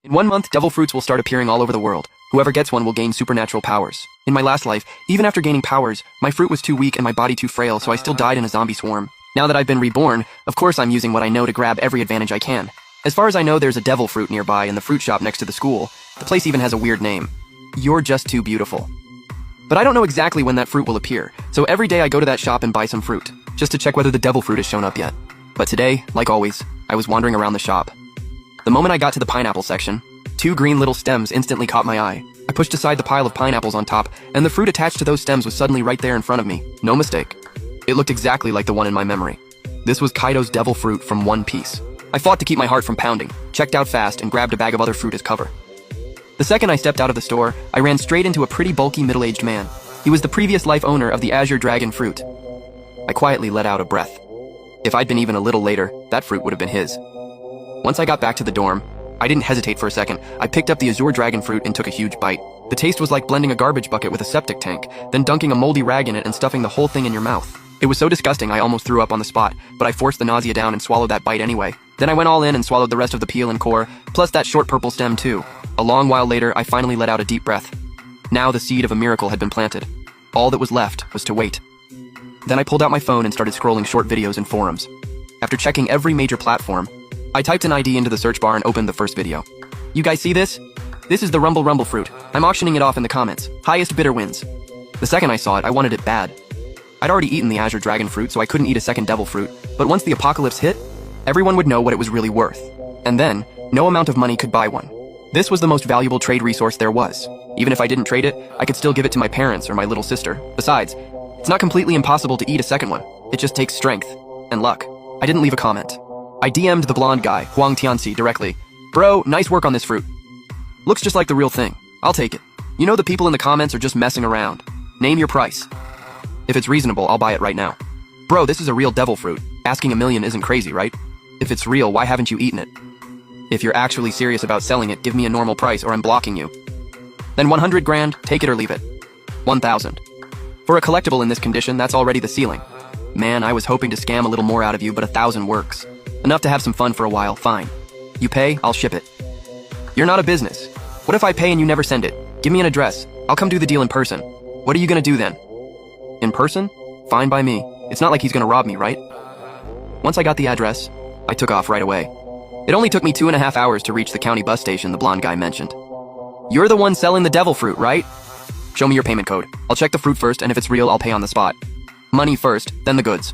In 1 month, devil fruits will start appearing all over the world. Whoever gets one will gain supernatural powers. In my last life, even after gaining powers, my fruit was too weak and my body too frail, so I still died in a zombie swarm. Now that I've been reborn, of course I'm using what I know to grab every advantage I can. As far as I know, there's a devil fruit nearby in the fruit shop next to the school. The place even has a weird name. You're just too beautiful. But I don't know exactly when that fruit will appear, so every day I go to that shop and buy some fruit, just to check whether the devil fruit has shown up yet. But today, like always, I was wandering around the shop. The moment I got to the pineapple section, 2 green little stems instantly caught my eye. I pushed aside the pile of pineapples on top, and the fruit attached to those stems was suddenly right there in front of me. No mistake. It looked exactly like the one in my memory. This was Kaido's devil fruit from One Piece. I fought to keep my heart from pounding, checked out fast, and grabbed a bag of other fruit as cover. The second I stepped out of the store, I ran straight into a pretty bulky middle-aged man. He was the previous life owner of the Azure Dragon fruit. I quietly let out a breath. If I'd been even a little later, that fruit would have been his. Once I got back to the dorm, I didn't hesitate for a second. I picked up the Azure Dragon fruit and took a huge bite. The taste was like blending a garbage bucket with a septic tank, then dunking a moldy rag in it and stuffing the whole thing in your mouth. It was so disgusting I almost threw up on the spot, but I forced the nausea down and swallowed that bite anyway. Then I went all in and swallowed the rest of the peel and core, plus that short purple stem too. A long while later, I finally let out a deep breath. Now the seed of a miracle had been planted. All that was left was to wait. Then I pulled out my phone and started scrolling short videos in forums. After checking every major platform, I typed an ID into the search bar and opened the first video. You guys see this? This is the Rumble fruit. I'm auctioning it off in the comments. Highest bidder wins. The second I saw it, I wanted it bad. I'd already eaten the Azure Dragon fruit, so I couldn't eat a second devil fruit, but once the apocalypse hit, everyone would know what it was really worth. And then, no amount of money could buy one. This was the most valuable trade resource there was. Even if I didn't trade it, I could still give it to my parents or my little sister. Besides, it's not completely impossible to eat a second one. It just takes strength and luck. I didn't leave a comment. I DM'd the blonde guy, Huang Tianxi, directly. Bro, nice work on this fruit. Looks just like the real thing. I'll take it. You know the people in the comments are just messing around. Name your price. If it's reasonable, I'll buy it right now. Bro, this is a real devil fruit. Asking $1 million isn't crazy, right? If it's real, why haven't you eaten it? If you're actually serious about selling it, give me a normal price or I'm blocking you. Then 100 grand, take it or leave it. 1,000. For a collectible in this condition, that's already the ceiling. Man, I was hoping to scam a little more out of you, but 1,000 works. Enough to have some fun for a while, fine. You pay, I'll ship it. You're not a business. What if I pay and you never send it? Give me an address. I'll come do the deal in person. What are you gonna do then? In person? Fine by me. It's not like he's gonna rob me, right? Once I got the address, I took off right away. It only took me 2.5 hours to reach the county bus station the blonde guy mentioned. You're the one selling the devil fruit, right? Show me your payment code. I'll check the fruit first, and if it's real, I'll pay on the spot. Money first, then the goods.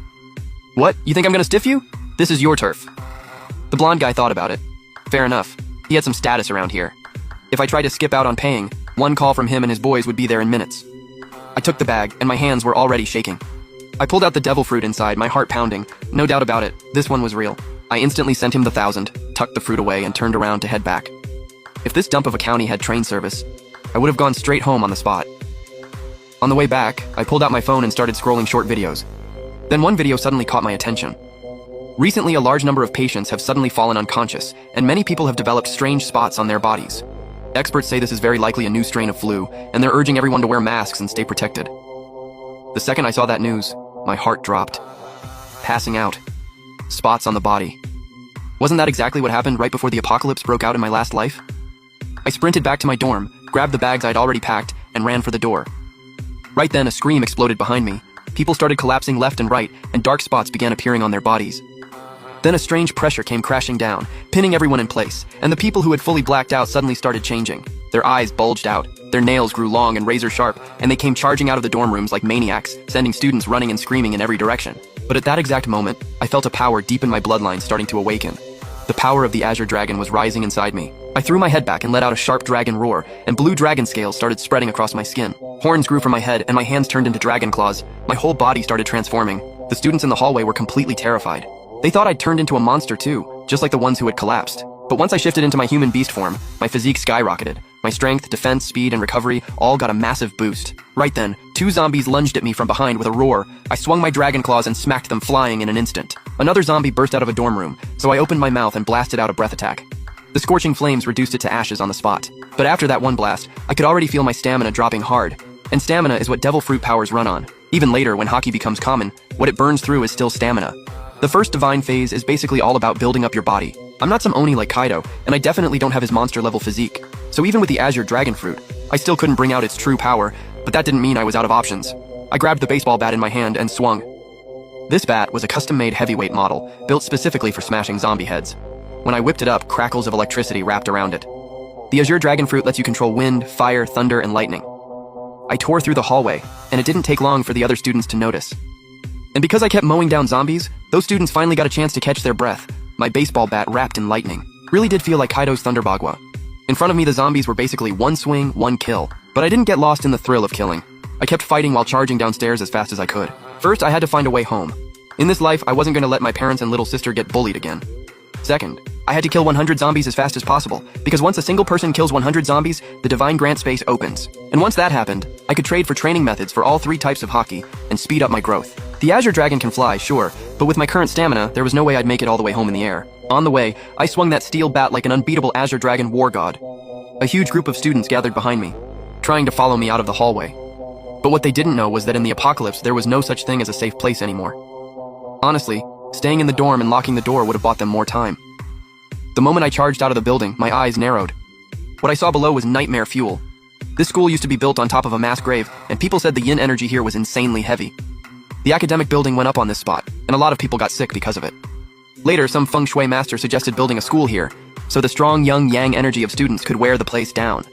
What? You think I'm gonna stiff you? This is your turf. The blonde guy thought about it. Fair enough. He had some status around here. If I tried to skip out on paying, one call from him and his boys would be there in minutes. I took the bag, and my hands were already shaking. I pulled out the devil fruit inside, my heart pounding. No doubt about it, this one was real. I instantly sent him the 1,000, tucked the fruit away, and turned around to head back. If this dump of a county had train service, I would have gone straight home on the spot. On the way back, I pulled out my phone and started scrolling short videos. Then one video suddenly caught my attention. Recently, a large number of patients have suddenly fallen unconscious, and many people have developed strange spots on their bodies. Experts say this is very likely a new strain of flu, and they're urging everyone to wear masks and stay protected. The second I saw that news, my heart dropped. Passing out. Spots on the body. Wasn't that exactly what happened right before the apocalypse broke out in my last life? I sprinted back to my dorm, grabbed the bags I'd already packed, and ran for the door. Right then, a scream exploded behind me. People started collapsing left and right, and dark spots began appearing on their bodies. Then a strange pressure came crashing down, pinning everyone in place, and the people who had fully blacked out suddenly started changing. Their eyes bulged out, their nails grew long and razor sharp, and they came charging out of the dorm rooms like maniacs, sending students running and screaming in every direction. But at that exact moment, I felt a power deep in my bloodline starting to awaken. The power of the Azure Dragon was rising inside me. I threw my head back and let out a sharp dragon roar, and blue dragon scales started spreading across my skin. Horns grew from my head, and my hands turned into dragon claws. My whole body started transforming. The students in the hallway were completely terrified. They thought I'd turned into a monster too, just like the ones who had collapsed. But once I shifted into my human beast form, my physique skyrocketed. My strength, defense, speed, and recovery all got a massive boost. Right then, 2 zombies lunged at me from behind with a roar. I swung my dragon claws and smacked them flying in an instant. Another zombie burst out of a dorm room, so I opened my mouth and blasted out a breath attack. The scorching flames reduced it to ashes on the spot. But after that one blast, I could already feel my stamina dropping hard. And stamina is what devil fruit powers run on. Even later, when hockey becomes common, what it burns through is still stamina. The first divine phase is basically all about building up your body. I'm not some Oni like Kaido, and I definitely don't have his monster-level physique. So even with the Azure Dragon Fruit, I still couldn't bring out its true power, but that didn't mean I was out of options. I grabbed the baseball bat in my hand and swung. This bat was a custom-made heavyweight model, built specifically for smashing zombie heads. When I whipped it up, crackles of electricity wrapped around it. The Azure Dragon Fruit lets you control wind, fire, thunder, and lightning. I tore through the hallway, and it didn't take long for the other students to notice. And because I kept mowing down zombies, those students finally got a chance to catch their breath. My baseball bat wrapped in lightning. Really did feel like Kaido's Thunderbagua. In front of me, the zombies were basically one swing, one kill. But I didn't get lost in the thrill of killing. I kept fighting while charging downstairs as fast as I could. First, I had to find a way home. In this life, I wasn't going to let my parents and little sister get bullied again. Second, I had to kill 100 zombies as fast as possible, because once a single person kills 100 zombies, the Divine Grant space opens. And once that happened, I could trade for training methods for all 3 types of hockey and speed up my growth. The Azure Dragon can fly, sure, but with my current stamina, there was no way I'd make it all the way home in the air. On the way, I swung that steel bat like an unbeatable Azure Dragon war god. A huge group of students gathered behind me, trying to follow me out of the hallway. But what they didn't know was that in the apocalypse, there was no such thing as a safe place anymore. Honestly, staying in the dorm and locking the door would have bought them more time. The moment I charged out of the building, my eyes narrowed. What I saw below was nightmare fuel. This school used to be built on top of a mass grave, and people said the yin energy here was insanely heavy. The academic building went up on this spot, and a lot of people got sick because of it. Later, some feng shui master suggested building a school here, so the strong yang energy of students could wear the place down.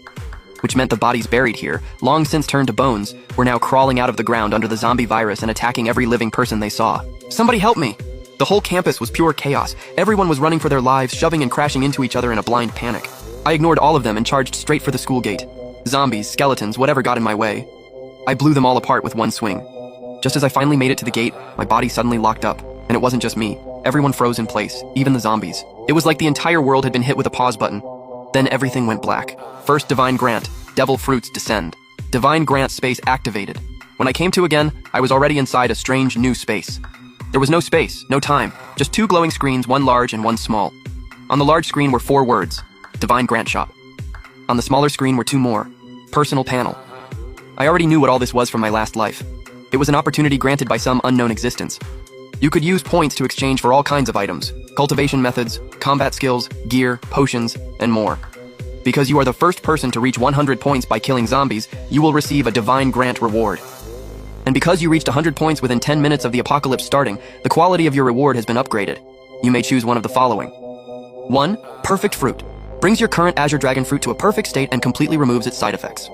Which meant the bodies buried here, long since turned to bones, were now crawling out of the ground under the zombie virus and attacking every living person they saw. Somebody help me! The whole campus was pure chaos. Everyone was running for their lives, shoving and crashing into each other in a blind panic. I ignored all of them and charged straight for the school gate. Zombies, skeletons, whatever got in my way. I blew them all apart with one swing. Just as I finally made it to the gate, my body suddenly locked up. And it wasn't just me. Everyone froze in place, even the zombies. It was like the entire world had been hit with a pause button. Then everything went black. First Divine Grant, Devil Fruits descend. Divine Grant space activated. When I came to again, I was already inside a strange new space. There was no space, no time, just 2 glowing screens, one large and one small. On the large screen were 4 words, Divine Grant Shop. On the smaller screen were 2 more, Personal Panel. I already knew what all this was from my last life. It was an opportunity granted by some unknown existence. You could use points to exchange for all kinds of items, cultivation methods, combat skills, gear, potions, and more. Because you are the first person to reach 100 points by killing zombies, you will receive a Divine Grant reward. And because you reached 100 points within 10 minutes of the apocalypse starting, the quality of your reward has been upgraded. You may choose one of the following. 1. Perfect Fruit. Brings your current Azure Dragon Fruit to a perfect state and completely removes its side effects.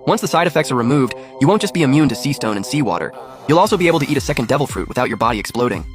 Once the side effects are removed, you won't just be immune to sea stone and seawater. You'll also be able to eat a second Devil Fruit without your body exploding.